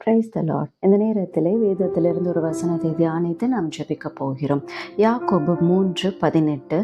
Praise the Lord. இந்த நேரத்திலே வேதத்திலிருந்து ஒரு வசனத்தை தியானித்து நாம் ஜெபிக்க போகிறோம். யாக்கோபு 3:18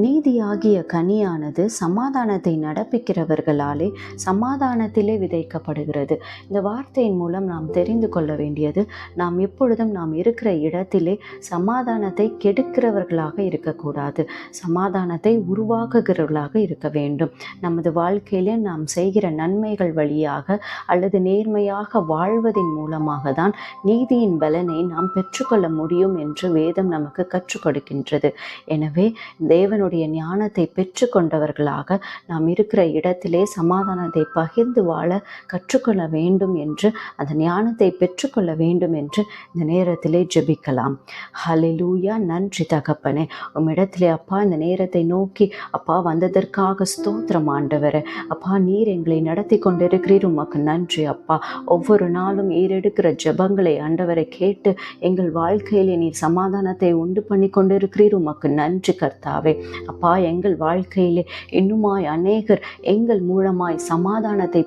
நீதியாகிய கனியானது சமாதானத்தை நடப்பிக்கிறவர்களாலே சமாதானத்திலே விதைக்கப்படுகிறது. இந்த வார்த்தையின் மூலம் நாம் தெரிந்து கொள்ள வேண்டியது, நாம் எப்பொழுதும் நாம் இருக்கிற இடத்திலே சமாதானத்தை கெடுக்கிறவர்களாக இருக்கக்கூடாது, சமாதானத்தை உருவாக்குகிறவர்களாக இருக்க வேண்டும். நமது வாழ்க்கையிலே நாம் செய்கிற நன்மைகள் வழியாக அல்லது நேர்மையாக வாழ்வதின் மூலமாக தான் நீதியின் பலனை நாம் பெற்றுக்கொள்ள முடியும் என்று வேதம் நமக்கு கற்றுக் கொடுக்கின்றது. எனவே தேவனுடைய ஞானத்தை பெற்றுக்கொண்டவர்களாக நாம் இருக்கிற இடத்திலே சமாதானத்தை பகிர்ந்து வாழ கற்றுக்கொள்ள வேண்டும் என்று, அந்த ஞானத்தை பெற்றுக்கொள்ள வேண்டும் என்று இந்த நேரத்திலே ஜெபிக்கலாம். ஹல்லேலூயா. நன்றி தகப்பனே, உம்மிடத்திலே அப்பா இந்த நேரத்தை நோக்கி அப்பா வந்ததற்காக ஸ்தோத்திரம் ஆண்டவரே. அப்பா நீர் எங்களை நடத்தி கொண்டிருக்கிறீர், உமக்கு நன்றி அப்பா. ஒவ்வொரு நாளும் ஏறெடுக்கிற ஜெபங்களை ஆண்டவரை கேட்டு எங்கள் வாழ்க்கையிலே நீர் சமாதானத்தை உண்டு பண்ணி கொண்டிருக்கிறீர், உமக்கு நன்றி கர்த்தாவே. அப்பா எங்கள் வாழ்க்கையிலே இன்னுமாய் அநேகர் எங்கள் மூலமாய் சமாதானத்தை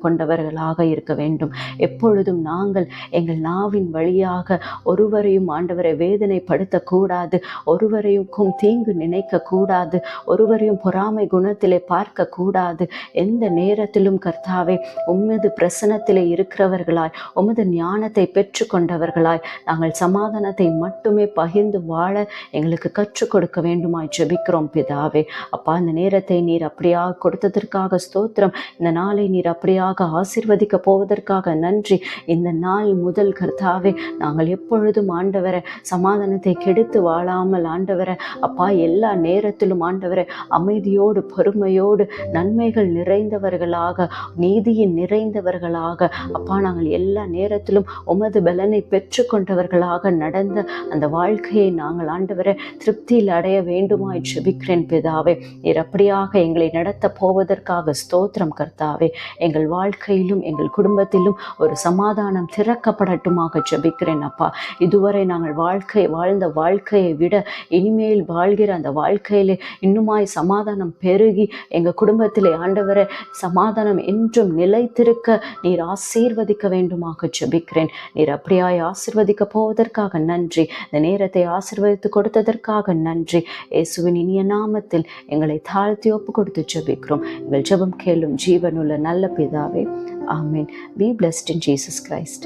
கொண்டவர்களாக இருக்க வேண்டும். எப்பொழுதும் நாங்கள் எங்கள் நாவின் வழியாக ஒருவரையும் ஆண்டவரை வேதனைப்படுத்தக்கூடாது, ஒருவரையும் தீங்கு நினைக்க கூடாது, ஒருவரையும் பொறாமை குணத்திலே பார்க்க கூடாது. எந்த நேரத்திலும் கர்த்தாவே உமது பிரசனத்திலே இருக்கிறவர்களாய், உமது ஞானத்தை பெற்று கொண்டவர்களாய் நாங்கள் சமாதானத்தை மட்டுமே பகிர்ந்து வாழ எங்களுக்கு கற்றுக் கொடுக்க வேண்டுமாய் ஜெபிக்கிறோம் பிதாவே. அப்பா இந்த நேரத்தை நீர் அப்படியாக கொடுத்ததற்காக ஸ்தோத்திரம். இந்த நாளை நீர் அப்படியாக ஆசீர்வதிக்க போவதற்காக நன்றி. இந்த நாள் முதல் கர்த்தாவே நாங்கள் எப்பொழுதும் ஆண்டவரை சமாதானத்தை கெடுத்து வாழாமல் ஆண்டவரை அப்பா எல்லா நேரத்திலும் ஆண்டவரை அமைதியோடு பொறுமையோடு நன்மைகள் நிறைந்தவர்களாக நீதியின் நிறைந்தவர்களாக அப்பா நாங்கள் எல்லா நேரத்திலும் உமது பலனை பெற்று கொண்டவர்களாக நடந்த அந்த வாழ்க்கையை நாங்கள் ஆண்டவரை திருப்தியில் அடைய வேண்டுமாய் ஜெபிக்கிறேன் பிதாவே. நீர் அப்படியாக எங்களை நடத்த போவதற்காக ஸ்தோத்திரம் கர்த்தாவே. எங்கள் வாழ்க்கையிலும் எங்கள் குடும்பத்திலும் ஒரு சமாதானம் திறக்கப்படட்டுமாக ஜெபிக்கிறேன் அப்பா. இதுவரை நாங்கள் வாழ்ந்த வாழ்க்கையை விட இனிமேல் வாழ்கிற அந்த வாழ்க்கையிலே இன்னுமாய் சமாதானம் பெருகி எங்கள் குடும்பத்திலே ஆண்டவரை சமாதானம் என்றும் நிலைத்திருக்க நீர் ஆசீர்வதிக்க வேண்டுமாக ஜெபிக்கிறேன். நீர் அப்படியாய் ஆசீர்வதிக்க போவதற்காக நன்றி. இந்த நேரத்தை ஆசீர்வதித்து கொடுத்ததற்காக நன்றி. இயேசுவின் இனிய நாமத்தில் எங்களை தாழ்த்தி ஒப்பு கொடுத்து ஜெபிக்கிறோம். எங்கள் ஜெபம் கேளும் ஜீவனுள்ள நல்ல பிதாவே. ஆமென். Be blessed in Jesus Christ.